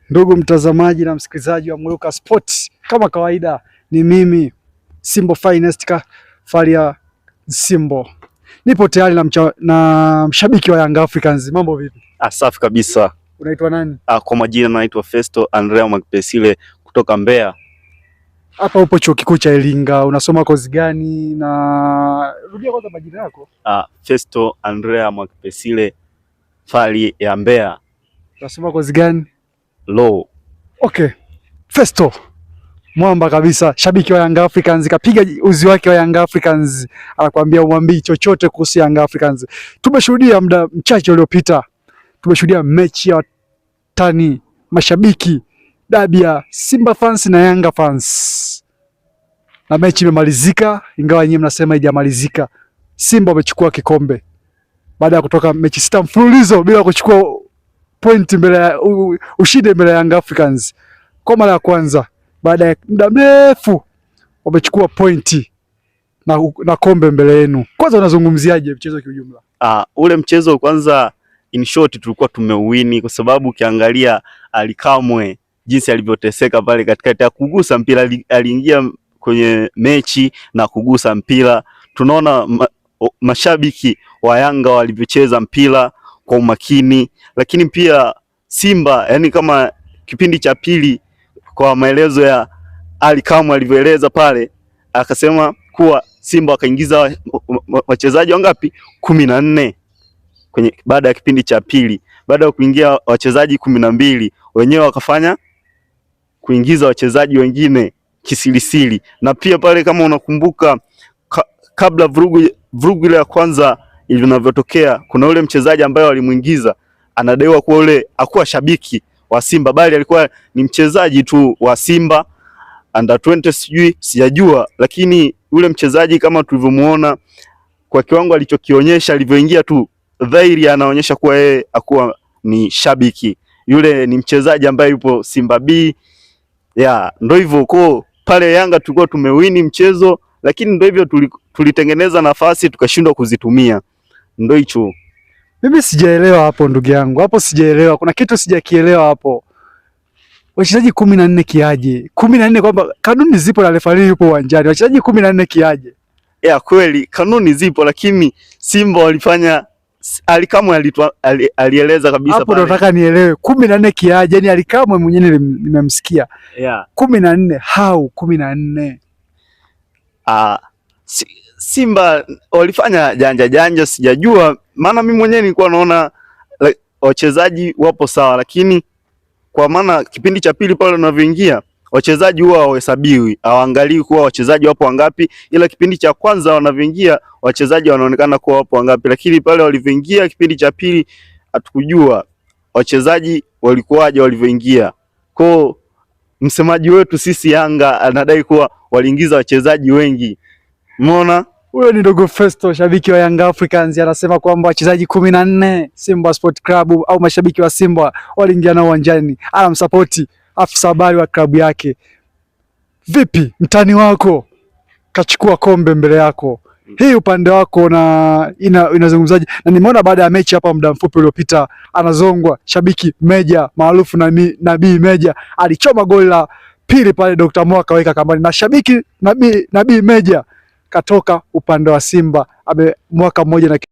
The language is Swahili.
Ndugu mtazamaji na msikilizaji wa Muluka Sport, kama kawaida ni mimi Simbo Finest Faria Simbo. Nipo tayari na mshabiki wa Young Africans. Mambo vipi? Safi kabisa. Unaitwa nani? Kwa majina naitwa Festo Andrea Mwakipesile kutoka Mbeya. Hapa upo chuo kikuu cha Iringa, unasoma kozi gani? Na rudia kwanza majina yako. Festo Andrea Mwakipesile Fali ya Mbeya. Unasoma kozi gani? Law. Okay. Festo mwamba kabisa, shabiki wa Young Africans, kapiga uzi wake wa Young Africans, anakuambia umwambii chochote kuhusu Young Africans. Tumeshuhudia muda mchache uliopita, tumeshuhudia mechi ya watani, mashabiki, dabi ya Simba fans na Yanga fans, na mechi imemalizika, ingawa nyinyi mnasema haijamalizika. Simba wamechukua kikombe baada ya kutoka mechi 6 mfululizo bila kuchukua point mbele ya ushindi mbele ya Young Africans. Kwa mara ya kwanza baada ya muda mrefu wamechukua pointi na kombe mbele yenu. Kwanza unazungumziaje mchezo kwa ujumla? Ule mchezo kwanza, in short, tulikuwa tumeuwini kwa sababu ukiangalia Ally Kamwe jinsi alivyoteseka pale katikati ya kugusa mpira, aliingia kwenye mechi na kugusa mpira. Tunaona mashabiki wa Yanga walivyocheza mpira kwa umakini, lakini pia Simba, yani kama kipindi cha pili, kwa maelezo ya Ally Kamwe alivyoeleza pale, akasema kuwa Simba wakaingiza wachezaji wangapi? 14 kwenye baada ya kipindi cha pili. Baada ya kuingia wachezaji 12, wenyewe wakafanya kuingiza wachezaji wengine kisirisiri. Na pia pale kama unakumbuka, kabla vurugu ile ya kwanza ilivyotokea, kuna ule mchezaji ambaye walimuingiza, anadaiwa kuwa ule hakuwa shabiki wa Simba, bali alikuwa ni mchezaji tu wa Simba under 20, sijajua, lakini ule mchezaji kama tulivyomuona kwa kiwango alichokionyesha, alivyoingia tu dhahiri anaonyesha kuwa yeye hakuwa ni shabiki. Yule ni mchezaji ambaye yupo Simba B. Ndio hivyo, kwa pale Yanga tulikuwa tumewini mchezo, lakini ndio hivyo, tulitengeneza nafasi tukashindwa kuzitumia. Ndio hicho. Mimi sijaelewa hapo ndugu yangu. Hapo sijaelewa. Kuna kitu sijakielewa hapo. Wachezaji 14 kiaje? 14 kwamba kanuni zipo na refa yupo uwanjani. Wachezaji 14 kiaje? Kweli kanuni zipo, lakini Simba walifanya, Ally Kamwe alieleza kabisa hapo. Nataka nielewe 14 kiaje? Yaani Ally Kamwe mwenyewe nimemsikia. 14 how 14? Simba walifanya janja, sijajua, maana mimi mwenyewe nilikuwa naona wachezaji wapo sawa, lakini kwa maana kipindi cha pili pale wanavyoingia wachezaji huwa hawahesabiwi, hawaangalii kuwa wachezaji wapo wangapi, ila kipindi cha kwanza wanavyoingia wachezaji wanaonekana kuwa wapo wangapi, lakini pale walivyoingia kipindi cha pili hatukujua wachezaji walikuwaje walivyoingia. Kwa msemaji wetu sisi Yanga anadai kuwa waliingiza wachezaji wengi. Umeona? Huyo ni ndugu Festo, shabiki wa Young Africans, anasema kwamba wachezaji 14 Simba Sport Club au mashabiki wa Simba waliingia nao uwanjani. Anamsapoti afisa habari wa klabu yake. Vipi mtani wako kachukua kombe mbele yako, hii upande wako na inazungumzaje? Na nimeona baada ya mechi hapa muda mfupi uliopita anazongwa shabiki Meja maarufu na Nabii Meja, alichoma goli la pili pale, Dr. Moa kaweka kambani, na shabiki Nabii Meja katoka upande wa Simba mwaka mmoja na